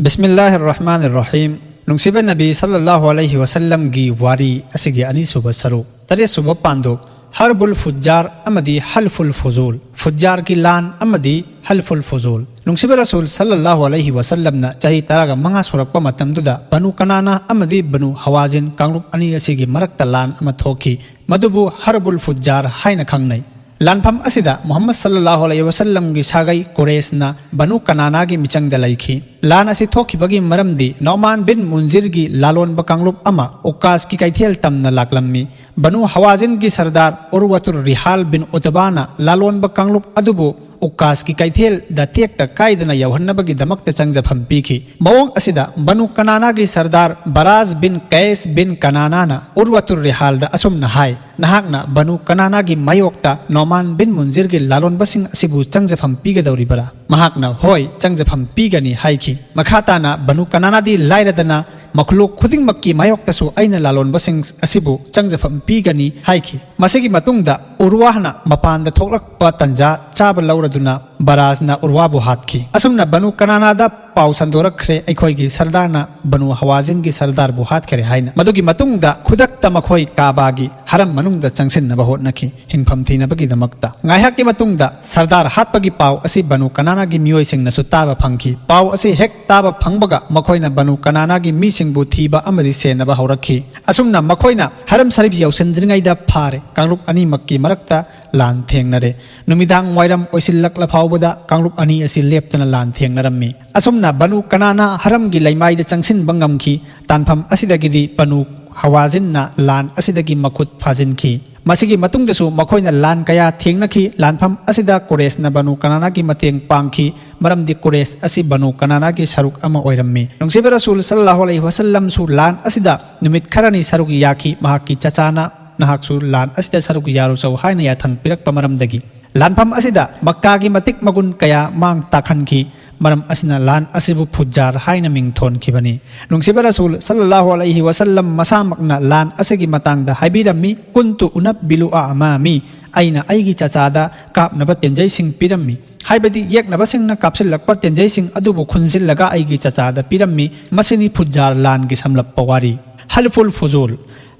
बिस्मिल्लाहिर्रहमानिर्रहीम नुंसिबे नबी सल्लल्लाहु अलैहि वसल्लम की वारी असिगी अनीसुब सरुक तरेसुब पांदोक हर्बुल फुज्जार अमदी हल्फुल फुजूल फुज्जार की लान अमदी हल्फुल फुजूल नुंसिबे रसूल सल्लल्लाहु अलैहि वसल्लम न चाही तरागा मंगा सुरक्पा मतमदुदा बनु कनाना अमदी बनु हवाजिन कांगरुप अनी असिगी मरक्ता लान अमा थोकी मदुबु हर्बुल फुज्जार हाइना खंगनै लानफम असिदा मोहम्मद सल्लल्लाहु अलैहि वसल्लम की सागई कुरैशना बनु कनाना की मिचंग दलाइखी लान असि थोखिबगी मरमदी नौमान बिन मुंजिर की लालोनब कांगलुप अमा उक्कास की कैथेल तमना लाकलम्मी बनु हवाजिन की सरदार उर्वतुर रिहाल बिन उतबाना लालोनब कांगलुप अदुबु उक्कास की कैथेल द तेक्ता कायदना यौहन्नबगी दमक्ता चंगजफम पीखी मवोंग असिदा बनु कनाना की सरदार बराज बिन कैस बिन कनाना उर्वतुर रिहाल द असुमना हाय नहाकना बनु कनाना की मयोक्ता नौमान बिन मुंजिर की लालोनबसिंग असिबु चंगजफम पीगदौरिबरा महाकना होय चंगजफम पीगनी हाइखी मखाताना बनु कनाना दी लाइरदना मखलुक खुदिंग मक्की मायोक्तसु अइना लालोनबसिंग असिबु चंगजफम पीगनी हाइखी मसिगी मतुंगदा उर्वाहना मपानदा थोक्लक्पा तंजा चाबा लौरदुना बराजना उर्वाबु हातखी असुमना बनु कनानादा पाउ संदोरखरे अखोयगी सरदारना बनु हवाजिन की सरदार बु हातखरे हाइना मदुगी मतुंगदा खुदक्ता मखोय काबागी हरम मनुंगदा चंगसिननबा होटनखी हिंफम थीनबगी दमक्ता ngaihakki matungda sardar hatpagi paw asi banu kanana gi mioi singna su taba phangki paw asi hek taba phangbaga makhoina banu kanana gi mi singbu thiba amadi senaba haurakhi asumna makhoina haram sarib yausendringai da phare kangrup ani makki marakta lan thengnare numidang wairam oisilak la phawbada kangrup ani asi leptana lan thengnarammi asumna banu kanana haram gi laimai da changsin bangamki tanpham asidagi di banu hawazin na lan asidagi makhut phajinki मसिगी मतुंगदसु मखोइना लान कया थेंगनखी लानफम असिदा Quraysh न बनु कनाना की मतेंग पांगखी मरमदि Quraysh असि बनु कनाना की सरुक अमा ओइरम्मी नुंसिबे रसूल सल्लल्लाहु अलैहि वसल्लम सु लान असिदा नुमित खरनी सरुक याखी महाकी चचाना नहाकसु लान असिदा सरुक यारु चौ हाइना याथंग पिरकपा मरमदगी लानफम असिदा मक्का की मतिक मगुन कया मांग ताखनखी मरम असिना लान असिबु फुज्जार हाइना मिंग थोनखिबनी नुंसिबे रसूल सल्लल्लाहु अलैहि वसल्लम मसामकना लान असिगी मतंगदा हाइबिरम्मी कुंतु उनब्बिलु अमामी अइना अइगी चचादा कापनबा तेंजै सिंग पिरम्मी हाइबदी येकनबा सिंगना कापसिलकपा तेंजै सिंग अदुबु खुनसिलगा अइगी चचादा पिरम्मी मसिनी फुज्जार लान की समलप्पा वारी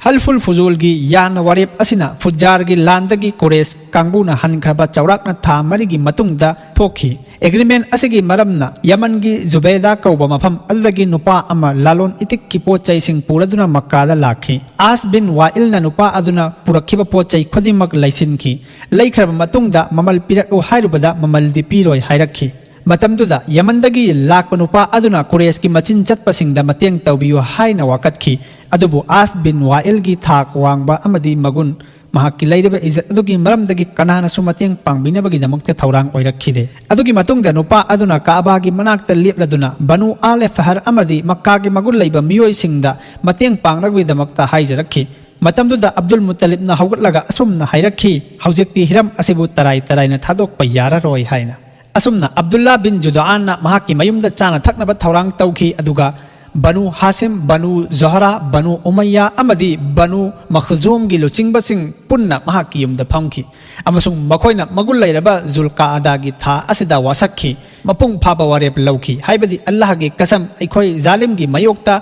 हल्फुल फुजूल की यान वरेप असिना फुज्जार की लांदगी कुरेश कांगबुना हनखरबा चौराकना था मरिगी मतुंगदा थोखी एग्रीमेंट असिगी मरमना यमन की जुबैदा कौबा मफम अल्लगी नुपा अमा लालोन इतिक की पोचै सिंग पुरदुना मक्कादा लाखी आस बिन वाइल ना नुपा अदुना पुरखिबा पोचै खुदिमक लैसिनखी लैखरबा मतुंगदा ममल पिरकु हाइरुबदा ममल दि पिरोय हाइरखी मतमदुदा यमनदगी लाकपा नुपा अदुना कुरेश की मचिन चटपसिंगदा मतेंग तौबियो हाइना वाकतखी अदुबु आस बिन वाइल की थाक वांगबा अमदी मगुन महाकी लैरबा इज्जत अदुगी मरमदगी कनानासु मतेंग पांगबिनबगी दमक्ते थौरांग ओइरखिदे अदुगी मतुंगदा नुपा अदुना काबागी मनाक्ता लेपलदुना बनु आले फहर अमदी मक्कागी मगुन लैबा मियोय सिंगदा मतेंग पांगरबगी दमक्ता हाइजरखी मतमदुदा अब्दुल मुत्तलिबना हौगतलगा असुमना हाइरखी हौजिक्ति हिरम असिबु तराई तराइना थादोकपा यारारोय हाइना असुमना अब्दुल्ला बिन जुदान महाकी मयुमदा चाना थकनबा थौरांग तौखी अदुगा बनु हासिम बनु जोहरा बनु उमैया अमदी बनु मखजूम की लुचिंगबसिंग पुन्ना महाकी युमदा फमखी अमसुंग मखोइना मगुल लैरबा जुल्काअदा की था असिदा वासखी मपुंग फाबा वारेप लौखी हाइबदी अल्लाह की कसम अखोई जालिम की मयोक्ता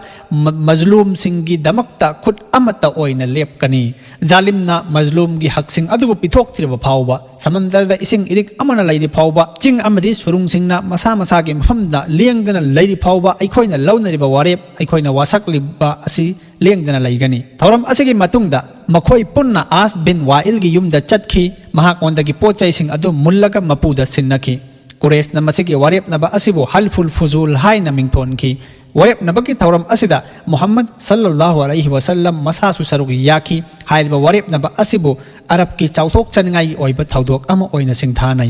मजलूम सिंग की दमक्ता खुद अमता ओइना लेपकनी जालिमना मजलूम की हक सिंग अदुबु पिथोक्तिरबा फावबा समंदरदा इसिंग इरिक अमना लैरि फावबा चिंग अमदी सुरुंग सिंगना मसा मसा की मफमदा लेंगदना लैरि फावबा अखोइना लौनरिबा वारेप अखोइना वासकलिबा असि लेंगदना लैगनी थौरम असिगी मतुंगदा मखोई पुन्ना आस बिन वाइल की युमदा चटखी महाकोंदगी पोचैसिंग अदु मुल्लगा मपुदा सिन्नखी कुरेश नमसिगी वारेपनबा असिबु हल्फुल फुजूल हाइना मिंगथोनखी वारेपनबगी थौरम असिदा मुहम्मद सल्लल्लाहु अलैहि वसल्लम मसासु सरुग याखी हाइरबा वारेपनबा असिबु अरब की चाउथोक चनिंगाई ओइबा थौदोक अमा ओइना सिंगथानै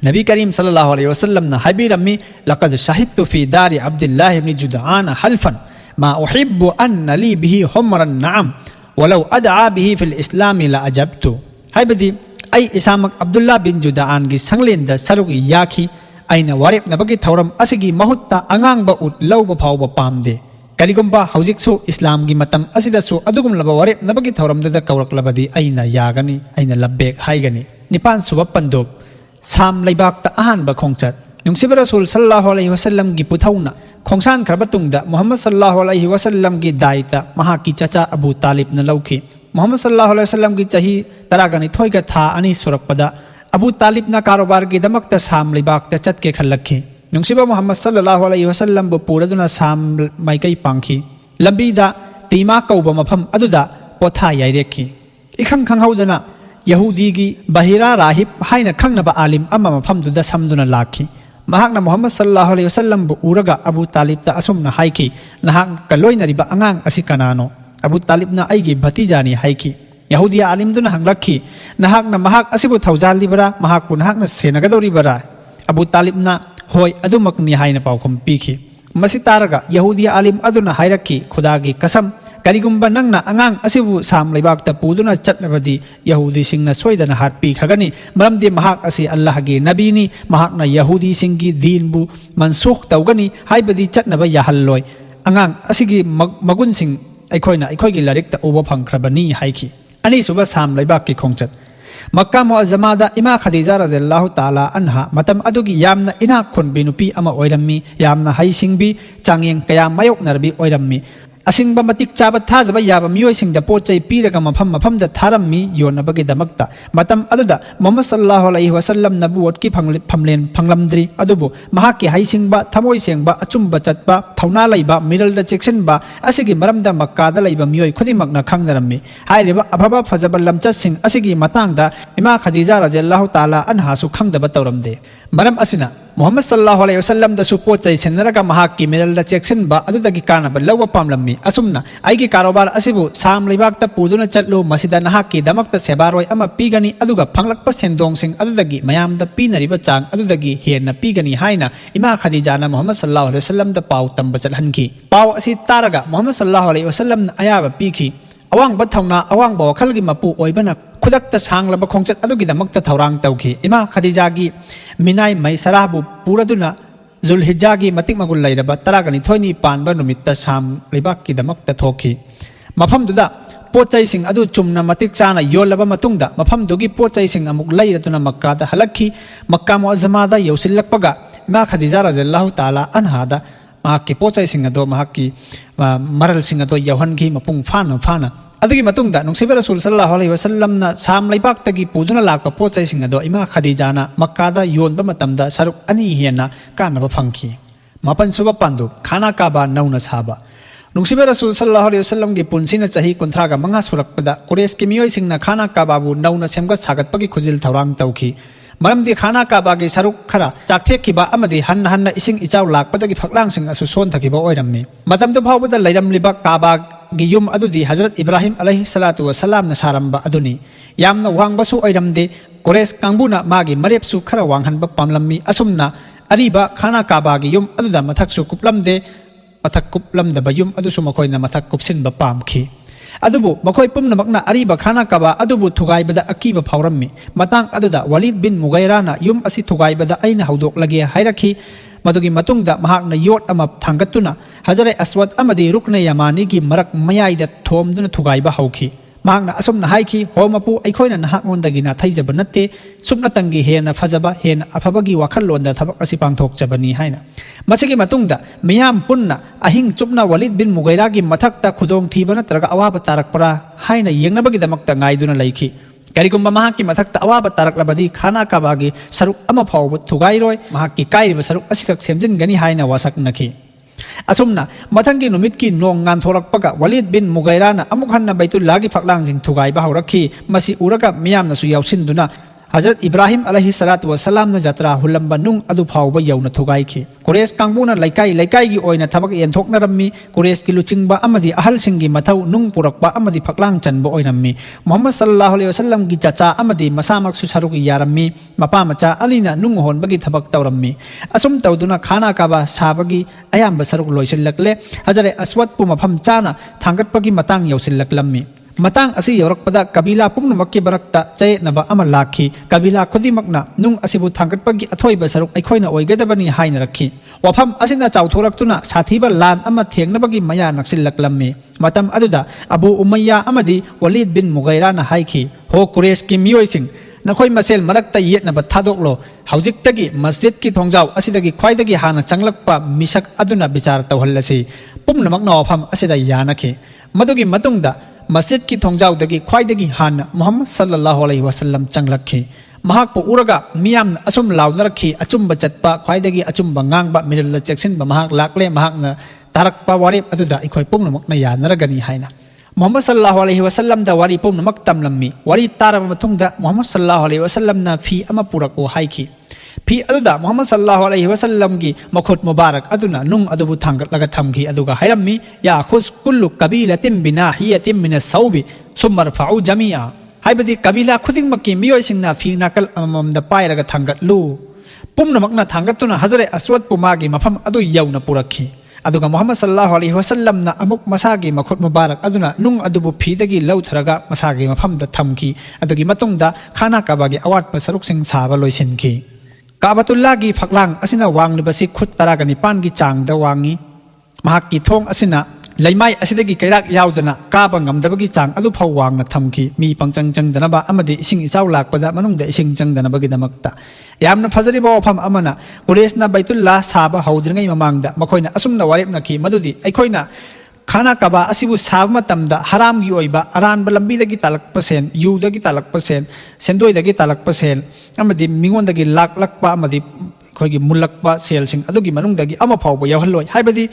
नबी करीम सल्लल्लाहु अलैहि वसल्लम न हाइबिरम्मी लक़द शहिदतु फी दारि अब्दुल्लाह इब्न जुदआन हल्फन मा उहिब्बु अन्न ली बिही हुमरन नअम वलौ अदआ बिही फिल इस्लाम ला अजबतु हाइबदी आई इसामक अब्दुल्ला बिन जुदान की संगलेंदा सरुक याखी अइना वारेपनबगी थौरम असिगी महुत्ता अंगांगबा उत लौबा फावबा पामदे करिगुंबा हौजिकसु इस्लाम की मतम असिदसु अदुगुमलबा वारेपनबगी थौरमदुदा कौरकलबदी अइना यागनी अइना लब्बेक हाइगनी निपान सुबा पंदोक साम लैबाकता अहानबा खोंगचत नुंसिब रसूल सल्लल्लाहु अलैहि वसल्लम की पुथौना खोंसान खरब तुंगदा मोहम्मद सल्लल्लाहु अलैहि वसल्लम की दायित्व महाकी चचा अबू तालिब न लौखी मोहम्मद सल्लल्लाहु अलैहि वसल्लम की चही तरागनिथोय का था अनि सुरकपदा अबू तालिब न कारोबार की दमकता साम लिबाकता चत के खलखी नुंसिब मोहम्मद सल्लल्लाहु अलैहि वसल्लम बु पूरदुना साम माइकई पांखी लंबीदा तीमा कौब मफम अदुदा पोथा याइरेखी इखंग खंगहौदना यहूदी की बहिरा राहिब हाइन खंगनब आलिम अम्मा मफमदुदा समदुना लाखी महाकना मोहम्मद सल्लल्लाहु अलैहि वसल्लम बु उरगा अबू तालिब ता असुमना हाइकी नहाक का लोइनरिबा अंगांग असि कनानो अबू तालिब ना आइगी भतीजानी हाइकी यहूदिया आलिम दुना हंगलखी नहाकना महाक असिबु थौजालिबरा महाक पु नहाकना सेनगदौरिबरा अबू तालिब ना होय अदुमकनी हाइना पाउखम पीखी मसि तारगा यहूदिया आलिम अदुना हाइरखी खुदागी कसम करिगुंबा नंगना अंगांग असिबु साम लेबाकता पुदुना चटलबदी यहूदी सिंगना सोइदना हात पीखगनी मरमदे महाक असि अल्लाह गे नबीनी महाकना यहूदी सिंगी दीनबु मनसुख तौगनी हाइबदी चटनबा याहल्लोय अंगांग असिगी मगुन सिंग अखोइगी लारिकता उबा फंख्रबनी हाइखी अनि सुबा साम लेबाककी खोंचत मक्का मुअज्जमादा इमा खदीजा रज़ियल्लाहु ताला अन्हा मतम अदुगी यामना इना खुनबी नुपी अमा ओइरम्मी यामना हाइसिंगबी चांगयेंग कया मायोकनरबी ओइरम्मी असिंग मतिक चाब थाजब याब मियोइसिंग पोचै पीरगा मफम मफमदा थारम्मी योनबगीदमक्ता मतम अदुदा मोहम्मद सल्लल्लाहु अलैहि वसल्लम नबुवत की फमलेन फंगलमद्री अदुबु महाकी हाइसिंगबा थमोइ सेंगबा अचुंबा चटबा थौना लैबा मिरलदा चेक्सनबा असिगी मरमदा मक्कादा लैबा मियोइ खुदिमकना खंगनरम्मी हाइरिबा अफबा फजबा लमचतसिंग असिगी मतांगदा इमा खदीजा रज़ियल्लाहु ताला अन्हासु खंगदबा तौरमदे मरम असिना मोहम्मद सल्लल्लाहु अलैहि वसल्लम दसु पोचै सेनरगा महाकी मिरलदा चेक्सनबा अदुदगी कानबा लौवा पामलम्मी असुमना आइगी कारोबार असिबु साम लेबाकता पुदुना चटलो मसिदा नहाकी दमकता सेबारोय अमा पीगनी अदुगा फंगलकपा सेंदोंगसिंग अदुदगी मयामदा पीनरिबा चांग अदुदगी हेन्ना पीगनी हाइना इमा खदीजाना मोहम्मद सल्लल्लाहु अलैहि वसल्लम दा पाव तंबा चलहनकी पाव असि तारगा मोहम्मद सल्लल्लाहु अलैहि वसल्लम अयाबा पीखी अवांग बथौना अवांग वखल की मपु ओइबना खुदकता सांगलबा खोंचत अदुगिदमकता थौरांग तौखी इमा खदीजागी मिनाय मैसराबु पूरदुना जुलहिज्जागी मतिक मगुल लैरबा तरागनिथोइनी पानबा नुमित्ता साम लेबाककीदमकता थोखी मफमदुदा पोचैसिंग अदु चुमना मतिक चाना योलबा मतुंगदा मफमदुगी पोचैसिंग अमुक लैरतुना मक्कादा हलक्खी मक्का मुअज्जमादा यौसिल्लकपगा इमा खदीजा रज़ियल्लाहु ताला अन्हादा महाकी पोचैसिंग अदो महाकी मरलसिंग अदो यौहनगी मपुंग फाना अदुगी मतुंगदा नुंसिब रसूल सल्लल्लाहु अलैहि वसल्लमना साम लेबाकतगी पुदुना लाकपा पोचैसिंग अदो इमा खदीजाना मक्कादा योनबा मतमदा सरुक अनि हेना कानबा फंखी मापन सुबा पांदु खाना काबा नौना साबा नुंसिब रसूल सल्लल्लाहु अलैहि वसल्लम की पुनसिना चही कुंथ्रागा मंगा सुरकपदा कुरेश की मियोइसिंगना खाना काबाबु नौना सेमगत सागतपगी खुजिल थौरांग तौखी मरमदी खाना काबागी सरुक खरा चाकथेखिबा अमदी हन्न हन्न इसिंग इचाव लाकपदगी फकलांगसिंग असु सोनथखिबा ओइरम्मी मतमदु फावबदा लैरमलिबा काबा गी युम अदुदी हजरत इब्राहिम अलैहि सलातु वसलाम न सारंबा अदुनी यामना वांगबसु ओइरमदे कुरेश कांगबुना मागी मरेपसु खरा वांगहनबा पामलम्मी असुमना अरीबा खाना काबागी युम अदुदा मथकसु कुपलमदे मथक कुपलमदबा युम अदुसु मखोइना मथक कुपसिनबा पामखी अदुबु मखोइ पुमनमकना अरीबा खाना काबा अदुबु थुगाइबदा अकीबा फावरम्मी मतांग अदुदा वलीद बिन मुगैराना युम असि थुगाइबदा अइना हौदोकलगे हाइरखी मदुगी मतुंगदा महाकना योट अमा थांगतुना हजरे अस्वद अमदी रुकने यमानी की मरक मयाइदा थोमदुना थुगाइबा हौखी महाकना असुमना हाइखी हो मपु अखोइना नहाकमोंदगी ना थैजबा नत्ते सुमनतंगी हेना फजबा हेना अफबगी वाखल्लोंदा थबक असि पांगथोकजबनी हाइना मसिगी मतुंगदा मियाम पुन्ना अहिंग चुपना वलीद बिन मुगैरा की मथकता खुदोंग थीबा नत्रगा अवाबा तारकपरा हाइना येंगनबगीदमकता गाइदुना लैखी करिगुंबा महाकी मथकता अवाबा तारकलबदी खाना काबागी सरुक अमा फावबा थुगाइरोय महाकी काइरिबा सरुक असिकक सेमजिनगनी हाइना वासकनखी असुमना मथंगी नुमित की नोंग गांथोरकपगा वलीद बिन मुगैराना अमुक हन्ना बैतुल्लाहगी फकलांगजिंग थुगाइबा हौरखी मसी उरगा मियामनसु याउसिनदुना हजरत इब्राहिम अलैहि सलातु वसलाम न जत्रा हुलंबा नुंग अदु फावबा यौना थुगाइखी कुरेश कांगबुना लैकाई की ओइना थबक येंथोकनरम्मी कुरेश की लुचिंगबा अमदी अहलसिंगी मथौ नुंग पुरकबा अमदी फकलांग चनबा ओइरम्मी मोहम्मद सल्लल्लाहु अलैहि वसल्लम की चचा अमदी मसामकसु सरुक यारम्मी मपा मचा अलीना नुंग होनबगी थबक तौरम्मी असुम तौदुना खाना काबा साबगी अयाम्बा सरुक लोइसिल्लकले हजरे अस्वद पु मफम चाना थांगतपगी मतांग यौसिल्लकलम्मी मतंग असी यौरकपदा कबीला पुंगनमक्की बरकता चयेनबा अमा लाखी कबीला खुदिमकना नुंग असिबु थांगतपगी अथोइबा सरुक अखोइना ओइगदबनी हाइना रखी वफम असिना चाउथोरक्तुना साथीबा लान अमा थेंगनबगी मया नक्सिल्लकलम्मी मतम अदुदा अबू उमय्या अमदी वलीद बिन मुगैराना हाइखी हो कुरेश की मियोइसिंग नखोई मसेल मरक्ता येतनब थादोक्लो हौजिक्तगी मस्जिद की थोंजाव असिदगी ख्वाइदगी हाना चंगलक्पा मिसक अदुना विचार तौहल्लसी पुमनमक नौफम असिदा यानखे मदुगी मतुंगदा मस्जिद की थोंजावदगी ख्वाइदगी हाना मुहम्मद सल्लल्लाहु अलैहि वसल्लम चंगलखे महाकपु उरगा मियाम असुम लाउनरखी अचुम्ब चटपा ख्वाइदगी अचुम्ब गांगबा मिरल चेक्सिनबा महाक लाक्ले महाकना तारकपा वारेप अदुदा इखोय पुमनमकना यानरगनी हाइना मोहम्मद सल्लल्लाहु अलैहि वसल्लम दा वारी पुमनमक तमलम्मी वारी तारब मतुंगदा मोहम्मद सल्लल्लाहु अलैहि वसल्लम ना फी अमा पुरको हाइखी फी अदुदा मोहम्मद सल्लल्लाहु अलैहि वसल्लम की मखुत मुबारक अदुना नुंग अदुबु थांगटलगा थमखी अदुगा हैरम्मी या खुस कुल्लु कबीलतिन बिनाहियतिन मिन सौबि सुमरफउ जमीआ हाइबदी कबीला खुदिंगमकी मियोइसिंगना फी नाकल अममदा पायरगा थांगटलु पुमनमकना थांगतुना हजरे अस्वद पुमागी मफम अदु यौना पुरखी अदुगा मोहम्मद सल्लल्लाहु अलैहि वसल्लम ना अमुक मसागी मखुत मुबारक अदुना नुंग अदुबु फीदगी लौथरगा मसागी मफमदा थमखी अदुगी मतुंगदा खाना काबागी अवाटप सरुकसिंग साबा लोइसिनखी काबतुल्ला की फकलांग असिना वांगलिबसी खुद तरागा निपान की चांगदा वांगी महाकी थोंग असिना लैमाई असिदगी कैराक याउदना काबा ngamdabagi चांग अदु फाव वांगना थमखी मी पंचंग चंगदनबा अमदि इसिंग इचाव लाकपदा मनुंगदा इसिंग चंगदनबगी दमक्ता यामना फजरिबा वफम अमना कुरेशना बैतुल्ला साबा हौद्रिंगै ममांगदा मखोइना असुमना वारेपनखी मदुदि अखोइना खाना कबा असिबु साब मतमदा हराम की ओइबा अरानबा लंबीदगी तालकपा सेन युदगी तालकपा सेन सेंदोइदगी तालकपा सेन अमदि मिंगोंदगी लाकलकपा अमदि खोगी मुलकपा सेलसिंग अदुगी मनुंगदगी अमा फावबा यावहल्लोय हाइबदी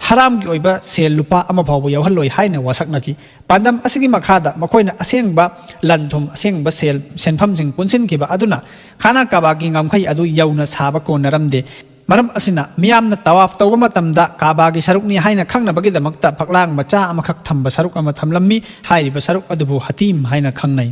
हराम की ओइबा सेल लुपा अमा फावबा यावहल्लोय हाइना वासकनकी पांदम असिगी मखादा मखोइना असेंगबा लनथुम असेंगबा सेल सेनफमसिंग पुनसिनखिबा अदुना खाना कबागी ngamkhai अदु यौना साबा कोनरमदे मरम असिना मियामना तवाफ तौबा मतमदा काबागी सरुकनी हाइना खंगनबगी दमक्ता फकलांग मचा अमखक थंबा सरुक अमा थमलम्मी हाइरिबा सरुक अदुबु हतीम हाइना खंगनै